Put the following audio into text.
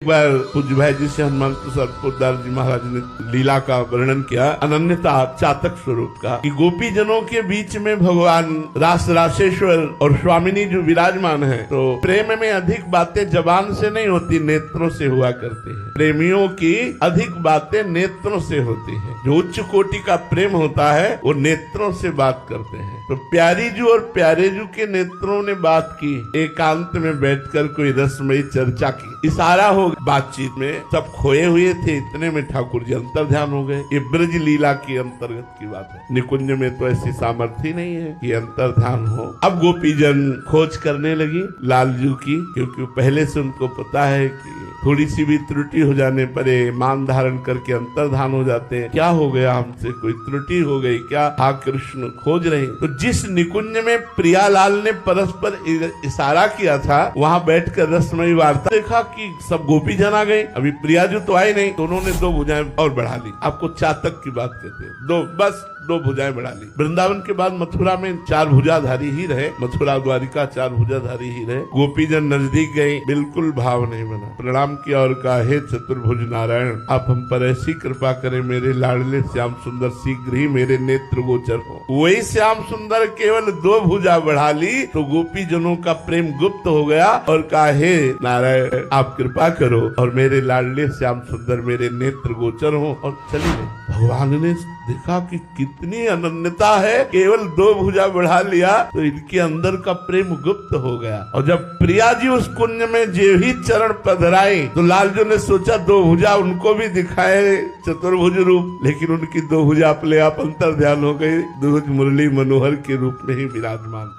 एक बार पूज्य भाई जी से हनुमान प्रसाद पोद्दार जी महाराज ने लीला का वर्णन किया, अनन्यता चातक स्वरूप का, कि गोपी जनों के बीच में भगवान रास रासेश्वर और स्वामिनी जो विराजमान है, तो प्रेम में अधिक बातें जबान से नहीं होती, नेत्रों से हुआ करती है। प्रेमियों की अधिक बातें नेत्रों से होती है। जो उच्च कोटि का प्रेम होता है वो नेत्रों से बात करते हैं। तो प्यारी जू और प्यारे जू के नेत्रों ने बात की, एकांत में बैठकर कोई रसमयी चर्चा की। इशारा हो बातचीत में, सब खोए हुए थे, इतने में ठाकुर जी अंतर ध्यान हो गए। ये ब्रज लीला के अंतर्गत की बात है। निकुंज में तो ऐसी सामर्थ्य नहीं है कि अंतर ध्यान हो। अब गोपीजन खोज करने लगी लालजू की, क्योंकि पहले से उनको पता है कि थोड़ी सी भी त्रुटि हो जाने पर मान धारण करके अंतर्धान हो जाते हैं। क्या हो गया हमसे, कोई त्रुटि हो गई क्या? हाँ कृष्ण खोज रहे। तो जिस निकुंज में प्रियालाल ने परस्पर इशारा किया था, वहां बैठकर रसमयी वार्ता, देखा कि सब गोपी जन आ गए, अभी प्रियाजू तो आए नहीं, तो उन्होंने दो भुजाएं और बढ़ा ली। आपको चातक की बात कहते हैं, दो भुजाएं बढ़ा ली। वृंदावन के बाद मथुरा में 4 भुजाधारी ही रहे, मथुरा द्वारिका 4 भुजाधारी ही रहे। गोपीजन नजदीक गए, बिल्कुल भाव नहीं बना, प्रणाम किया और कहा, हे चतुर्भुज नारायण, आप हम पर ऐसी कृपा करें, मेरे लाडले श्याम सुंदर शीघ्र ही मेरे नेत्र गोचर हो। वही श्याम सुंदर केवल 2 भुजा बढ़ा ली तो गोपी जनों का प्रेम गुप्त हो गया और कहा, हे नारायण आप कृपा करो और मेरे लाडले श्याम सुंदर मेरे नेत्र गोचर हो, और चली गई। भगवान ने देखा कि कितनी अनन्यता है, केवल 2 भुजा बढ़ा लिया तो इनके अंदर का प्रेम गुप्त हो गया। और जब प्रिया जी उस कुंज में जे ही चरण पधराए तो लालजू ने सोचा 2 भुजा उनको भी दिखाए चतुर्भुज रूप, लेकिन उनकी 2 भुजा अपने आप अंतर ध्यान हो गई, दुर्ज मुरली मनोहर के रूप में ही विराजमान।